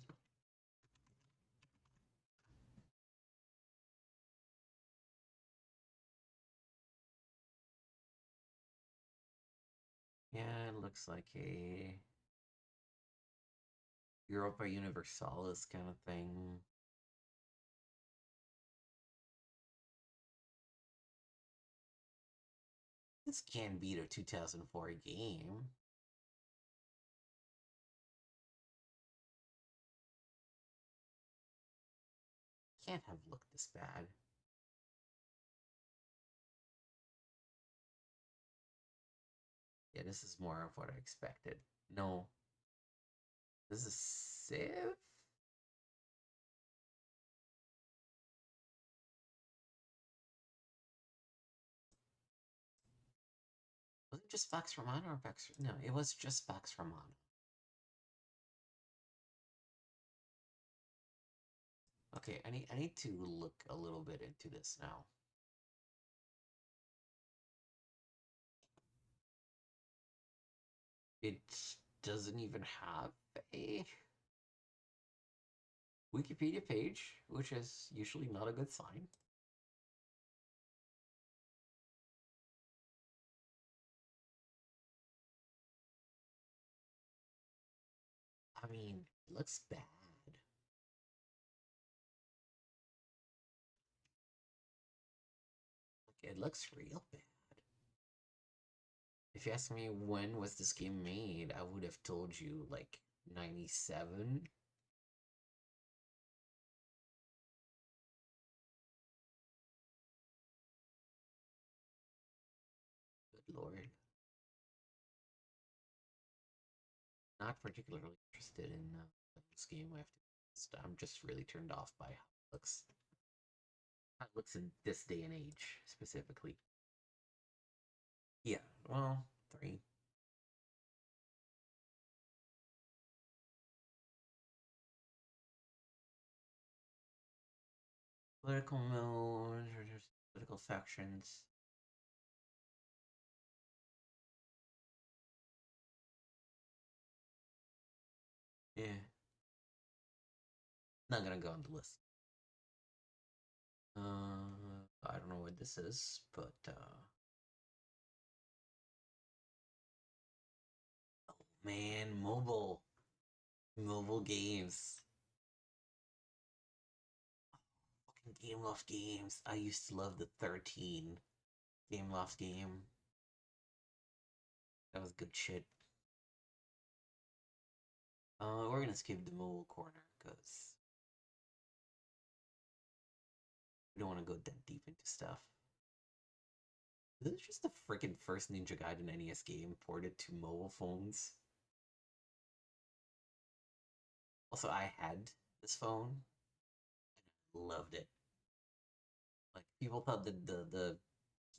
Yeah, it looks like a Europa Universalis kind of thing. This can be the 2004 game. can't have looked this bad. Yeah, this is more of what I expected. No. This is Civ? Was it just Pax Romana or Pax? No, it was just Pax Romana. Okay, I need to look a little bit into this now. It doesn't even have a Wikipedia page, which is usually not a good sign. I mean, it looks bad. Like, it looks real bad. If you ask me when was this game made, I would have told you like 97. Good lord. Not particularly interested in this game. I have to. I'm just really turned off by how it looks. How it looks in this day and age, specifically. Yeah, well, 3. Political mode, political factions. Yeah. Not gonna go on the list. I don't know what this is, but oh man, mobile games. Fucking Game Loft games. I used to love the 13 Game Loft game. That was good shit. We're gonna skip the mobile corner because we don't want to go that deep into stuff. This is just the freaking first Ninja Gaiden NES game ported to mobile phones. Also, I had this phone and I loved it. Like people thought that the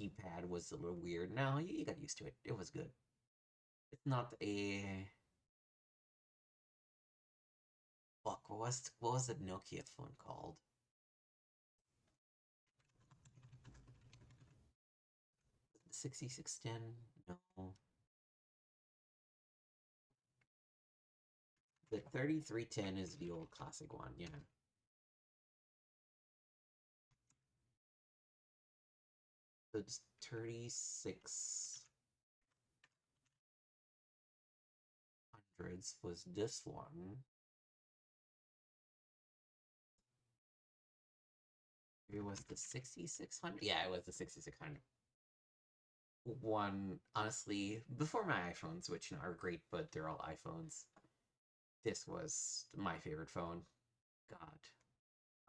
keypad was a little weird. No, you got used to it. It was good. It's not a fuck. What was the Nokia phone called? The 6610? No. The 3310 is the old classic one, yeah. So it's 3600s was this one. It was the 6600? Yeah, it was the 6600. One, honestly, before my iPhones, which are great, but they're all iPhones, this was my favorite phone. God,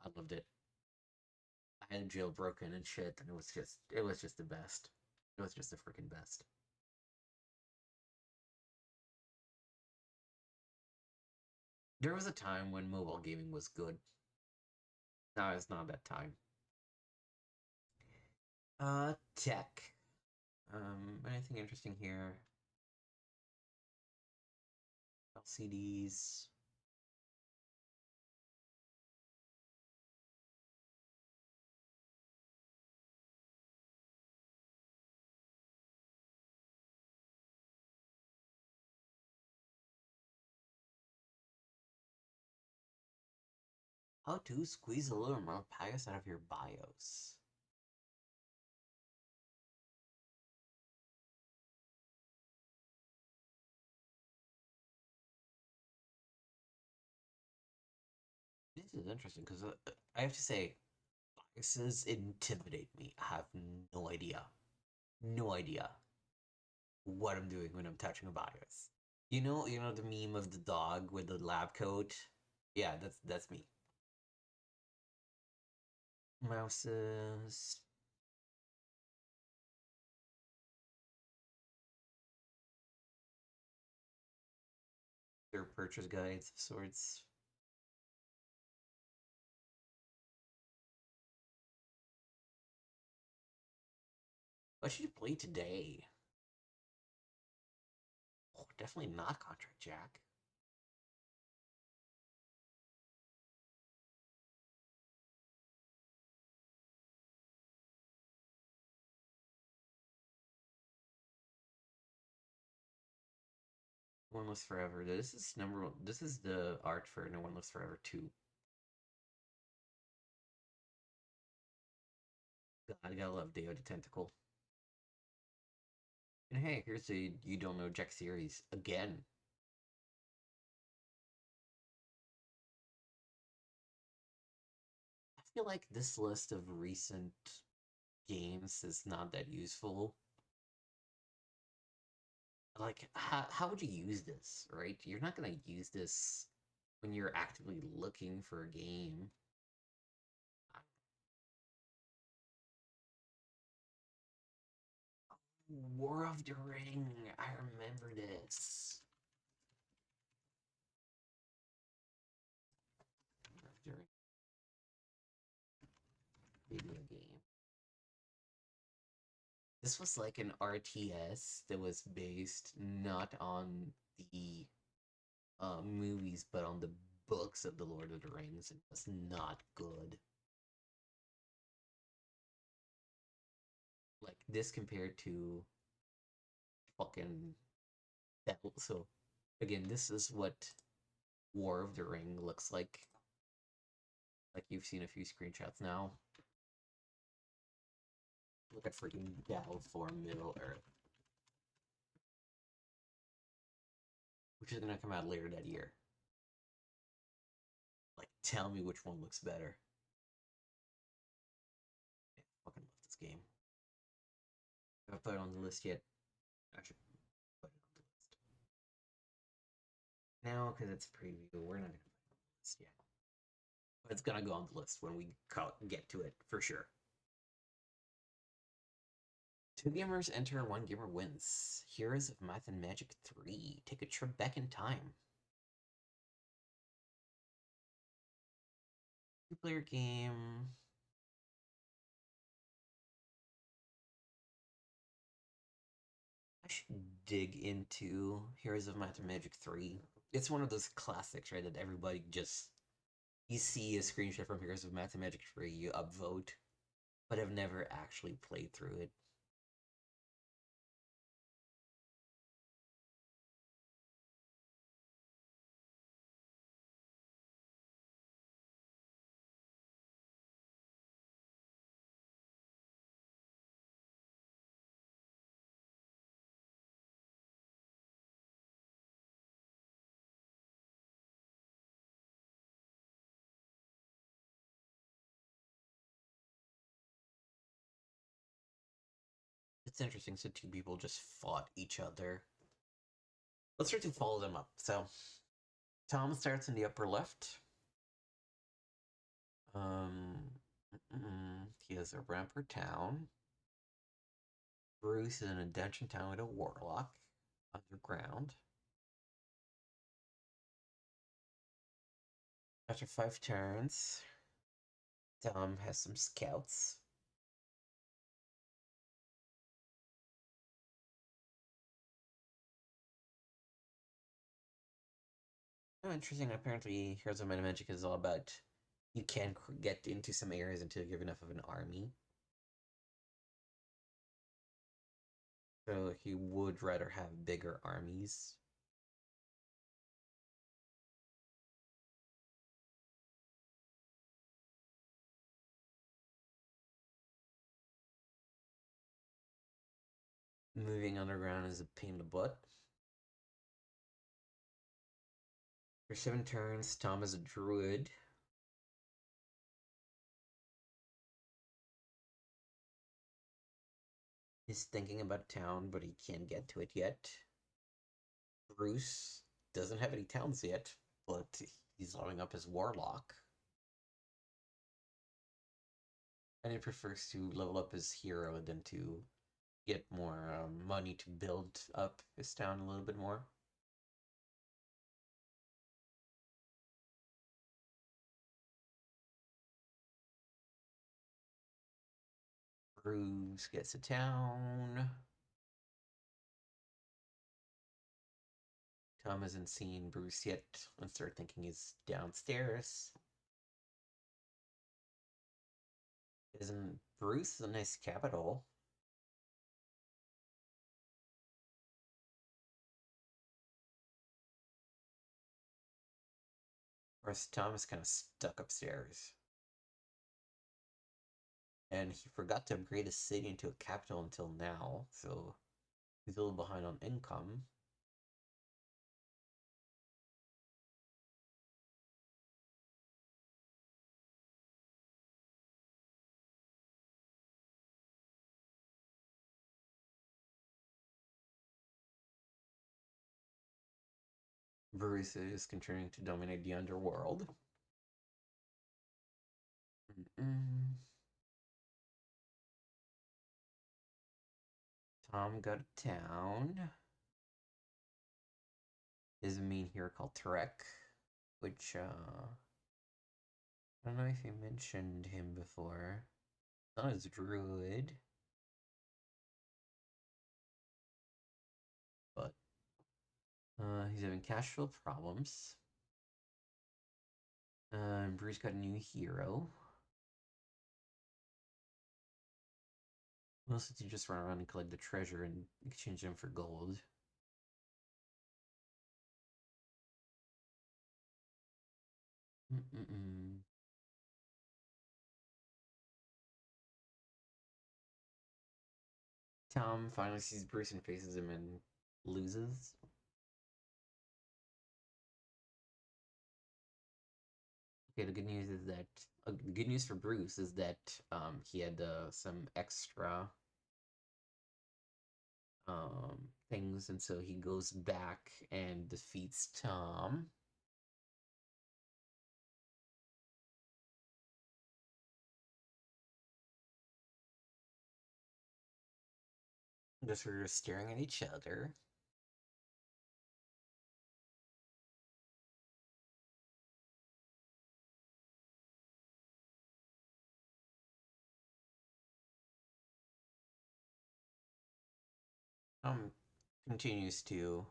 I loved it. I had jailbroken and shit, and it was just the best. It was just the freaking best. There was a time when mobile gaming was good. Now it's not that time. Tech. Anything interesting here? LCDs. How to squeeze a little more BIOS out of your BIOS. This is interesting because I have to say, BIOSes intimidate me. I have no idea. No idea what I'm doing when I'm touching a BIOS. You know the meme of the dog with the lab coat? Yeah, that's me. Mouses. Their purchase guides of sorts. What should you play today? Oh, definitely not Contract Jack. No One Lives Forever. This is number one. This is the art for No One Lives Forever 2. God, I gotta love Deo the Tentacle. And hey, here's a You Don't Know Jack series again. I feel like this list of recent games is not that useful. Like, how would you use this, right? You're not gonna use this when you're actively looking for a game. War of the Ring. I remember this. War of the Ring video game. This was like an RTS that was based not on the movies, but on the books of the Lord of the Rings. It was not good. Like this compared to fucking that. So again, this is what War of the Ring looks like. Like you've seen a few screenshots now. Look at freaking for Middle Earth, which is gonna come out later that year. Like, tell me which one looks better. I fucking love this game. I haven't put it on the list yet. I should put it on the list now because it's a preview. We're not gonna put it on the list yet, but it's gonna go on the list when we get to it for sure. Two gamers enter, one gamer wins. Heroes of Math and Magic 3. Take a trip back in time. Two-player game. I should dig into Heroes of Might and Magic 3. It's one of those classics, right? That everybody just you see a screenshot from Heroes of Might and Magic 3, you upvote, but have never actually played through it. It's interesting. So two people just fought each other. Let's try to follow them up. So Tom starts in the upper left. He has a Rampart town. Bruce is in a dungeon town with a warlock underground. After 5 turns, Tom has some scouts. Oh, interesting. Apparently, Heroes of Might and Magic is all about you can get into some areas until you have enough of an army. So he would rather have bigger armies. Moving underground is a pain in the butt. For 7 turns, Tom is a druid. He's thinking about town, but he can't get to it yet. Bruce doesn't have any towns yet, but he's loading up his warlock. And he prefers to level up his hero than to get more money to build up his town a little bit more. Bruce gets a town. Tom hasn't seen Bruce yet and start thinking he's downstairs. Isn't Bruce a nice capital? Or is Tom kind of stuck upstairs? And he forgot to upgrade his city into a capital until now, so he's a little behind on income. Bruce is continuing to dominate the underworld. Mm-mm. Tom got a town. Is a main hero called Trek, which I don't know if you mentioned him before. Not as druid, but he's having cash flow problems. Bruce got a new hero. Mostly to just run around and collect the treasure and exchange them for gold. Mm-mm-mm. Tom finally sees Bruce and faces him and loses. Okay, the good news is that the good news for Bruce is that he had some extra things, and so he goes back and defeats Tom. Just we're staring at each other. Continues to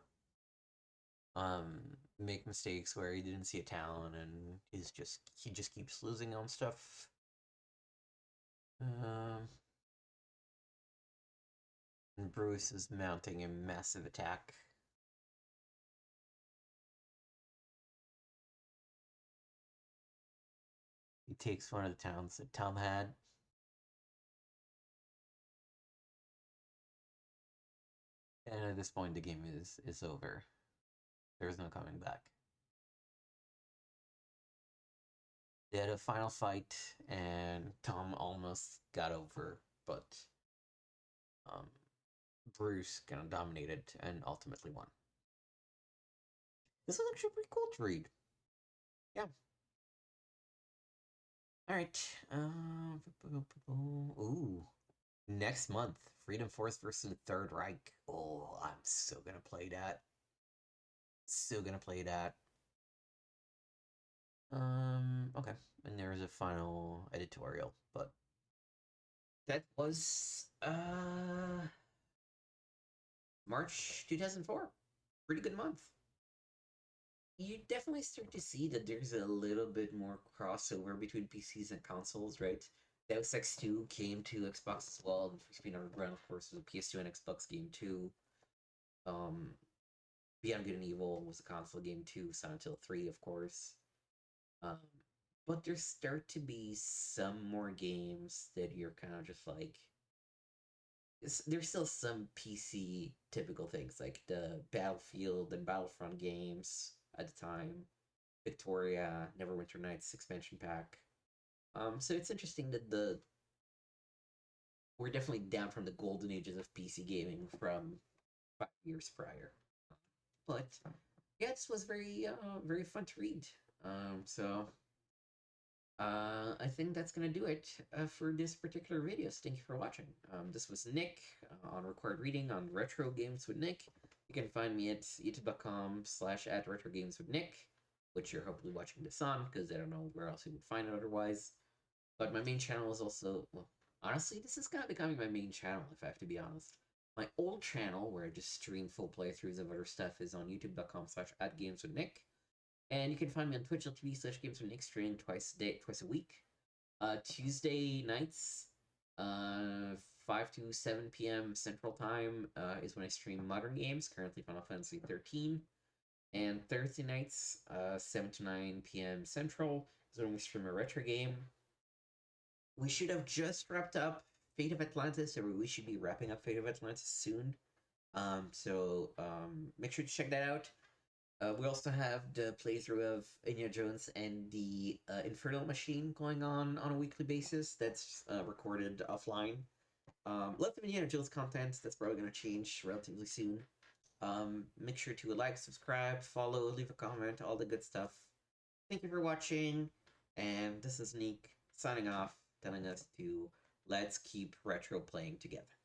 um make mistakes where he didn't see a talent and he just keeps losing on stuff. Um and Bruce is mounting a massive attack. He takes one of the towns that Tom had. And at this point the game is over. There's no coming back. They had a final fight and Tom almost got over, but um Bruce kind of dominated and ultimately won. This was actually pretty cool to read. Yeah. All right. Ooh. Next month, Freedom Force versus the Third Reich. Oh, I'm so gonna play that. So gonna play that. Okay. And there is a final editorial, but that was March 2004. Pretty good month. You definitely start to see that there's a little bit more crossover between PCs and consoles, right? Deus Ex 2 came to Xbox as well, and for Speed Underground, of course, was a PS2 and Xbox game too. Um, Beyond Good and Evil was a console game too, Silent Hill 3, of course. Um, but there start to be some more games that you're kind of just like, there's still some PC typical things like the Battlefield and Battlefront games at the time, Victoria, Neverwinter Nights expansion pack. So it's interesting that the we're definitely down from the golden ages of PC gaming from 5 years prior. But yeah, this was very fun to read. So I think that's gonna do it for this particular video. So thank you for watching. This was Nick on Required Reading on Retro Games with Nick. You can find me at youtube.com/at Retro Games with Nick, which you're hopefully watching this on, because I don't know where else you would find it otherwise. But my main channel is also, well, honestly, this is kind of becoming my main channel, if I have to be honest. My old channel, where I just stream full playthroughs of other stuff, is on youtube.com/at Games with Nick. And you can find me on twitch.tv/Games with Nick, streaming twice a week. Tuesday nights, 5 to 7 p.m. Central Time is when I stream modern games, currently Final Fantasy 13. And Thursday nights, 7 to 9 p.m. Central, is when we stream a retro game. We should have just wrapped up Fate of Atlantis, or we should be wrapping up Fate of Atlantis soon. Make sure to check that out. We also have the playthrough of Indiana Jones and the Infernal Machine going on a weekly basis. That's recorded offline. Lots of Indiana Jones content. That's probably going to change relatively soon. Make sure to like, subscribe, follow, leave a comment, all the good stuff. Thank you for watching, and this is Nick signing off, telling us to let's keep retro playing together.